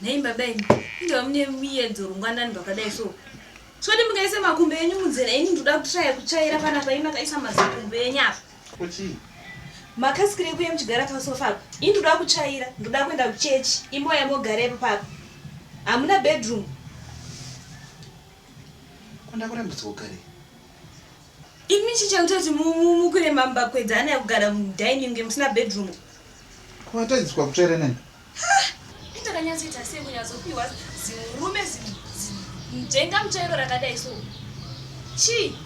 Nei baba ini. Ndio mne miyedzo rungwana ndakadai so. Swadi mungaise makumbe enyu munzera ini ndoda kutsaya kuchaira pana paina kaisa mazikumbe enyapo. Kuti Makasikire kuye mchigara pasofa. Ini ndoda kuchaira, ndoda kwenda kuchechi. Imbo yamogare papa. Hamuna bedroom. kwanda kurambidza kugare. Imi chichautati mukure mamba kwedzana yakugara mudining musina bedroom. Kwatadziswa kutsvaira nani? Ndakanyatsoita sei kunyazopiwa zirume mjenga muchairo rakadai so. Chi?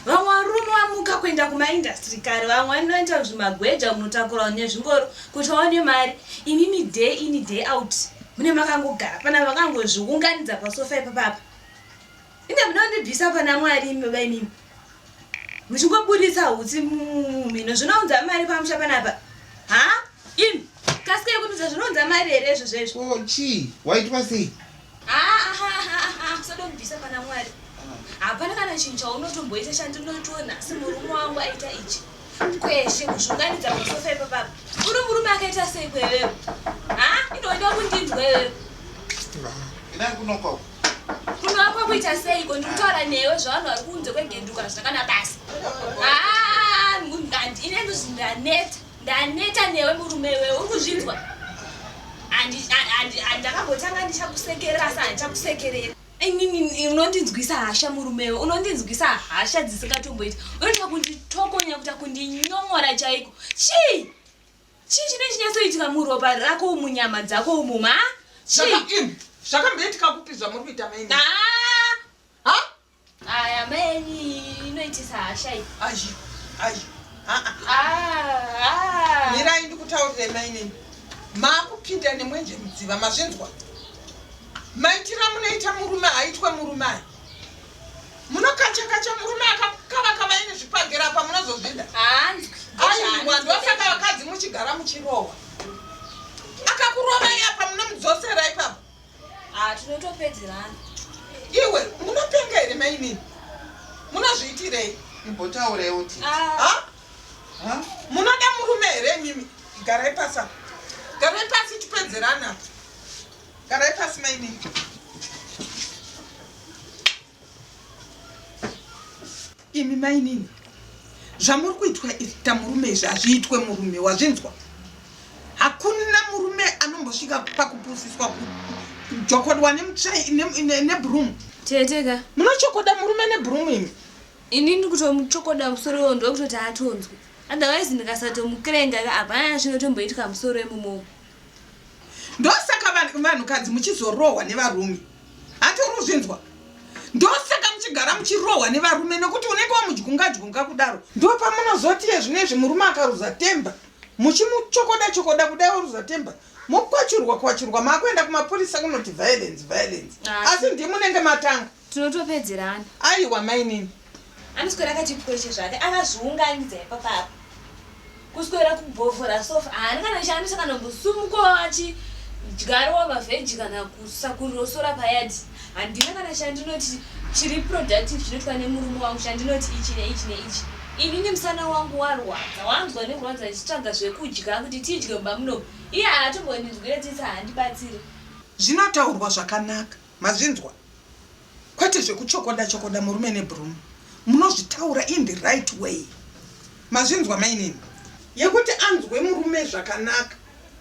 Vamwe rume vamuka kuenda kumaindustry kare, vamwe vanoita zvimagweja munotakura nezvingoro kuti vaone mari. Imimi day in day out mune makangogara pana vakangozviunganidza pasofa ipapapa. Inde munondibvisa pana Mwari imi baba imimi. Muchingobudisa hutsi mumhino zvinounza mari pamusha panapa. Ha? Imi kasike kubvisa zvinounza mari here izvo zvezvo? Oh, chi? Waitwa sei? Sodombvisa pana Mwari. Hapana kana chinhu chaunotomboita chandinotoona asi murume wangu aita ichi. Kweshe kuzvunganidza pasofa ipapapa. Uri murume akaita sei kwewewe? Inoida kundinzwa iwewe. Ina kunokwa. Kunokwa kuita seiko? Ndikutaura newe zvavanhu vari kunze kwegenduka zvakana basi. Inenge ndaneta newe murume wewe, uri kuzvinzwa? Ndakambotanga ndichakusekerera asi handichakusekerera. Unondinzwisa hasha murume wewe, unondinzwisa hasha dzisingatomboita. Unoita kunditokonya kuita kundinyomora chaiko. Chii chine chinyatsoitika muropa rako munyama dzako umu, ha? Chii? Zvakamboitika kupi zvamuri kuita maini? Aya maini inoitisa hasha iyi. Mirai ndikutaurire maini. Makupinda nemwenje mudziva, mazvinzwa? Maitira munoita murume haitwe murume aya. Munokacha murume akakava ine zvipagera apa munozozvida. Aiwa ndosaka vakadzi muchigara muchirohwa. Akakurova apa munomudzosera ipapa. Tinotopedzerana. Iwe munopenga here maini? Munozviitirei? Imbotaura uti. Munoda murume here mimi? Garai pasi. Garai pasi tipedzerana. Garai pasi maini. Imi maini. Zvamuri kuitwa ita murume izvi hazviitwe murume, wazvinzwa? Hakuna murume anombosvika pakupusiswa kujokodwa nebroom. Teteka. Munochokoda murume nebroom imi? Ini ndikutomuchokoda musoro ndokutoti atonzwe. Otherwise ndikasatomukerenga hapana zvinotomboitika musoro emumomo. Ndosaka vanhukadzi muchizorohwa nevarume. Hati uri kuzvinzwa? Ndosaka muchigara muchirohwa nevarume nekuti unenge wamudyunga kudaro. Ndopamunozoti zvinezvi murume akaruza temba. Muchimuchokoda kudai waruza temba. Mokwachurwa makuenda kumapurisa kunoti violence. Asi ndimunenge matanga. Tinotopedzerana. Aiwa mainini. Anoswera akachipweshe zvake akazviunganidza ipapapa. Kuswera kubhovhora sofa. Haana shandisa kana mbosumukawo achidyarawo mavheji kana kusakurosora payadi. Handina kana chandinoti chiri productive chinoitwa nemurume wangu chandinoti ichi neichi. Inini musana wangu warwadza, wanzwa nekurwadza ndichitsvaga zvekudya kuti tidye mumba muno. Iye haatombondinzwira tsitsi handibatsire. Zvinotaurwa zvakanaka, mazvinzwa? Kwete zvekuchokoda murume nebroom. Munozvitaura in the right way. Mazvinzwa mainini? Yekuti anzwe murume zvakanaka.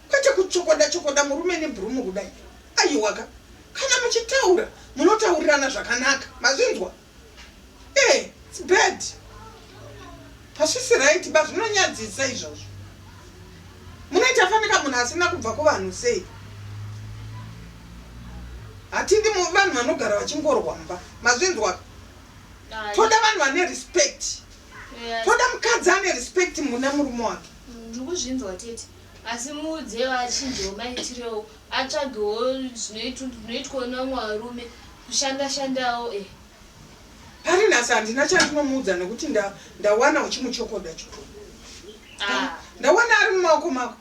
Kwete kuchokoda murume nebroom kudai. Aiwaka. Kana muchitaura, munotaurirana zvakanaka. Mazvinzwa? It's bad. Pasvisi right, but zvinonyadzisa izvozvo. Munoita fanika munhu asina kubva kuvanhu sei? Hatindi vanhu vanogara vachingorwa mba. Mazvinzwa? Toda vanhu vane respect. Toda mukadzi ane respect muna murume wake. Ndikuzvinzwa tete. Asi muudze vachinjewo maitirewo. Atsvagewo zvinoitwa namwarume. Kushandawo. Pari nhasi handina chandinomuudza nekuti ndawana uchimuchokoda. Ndawana ari mumaoko mako.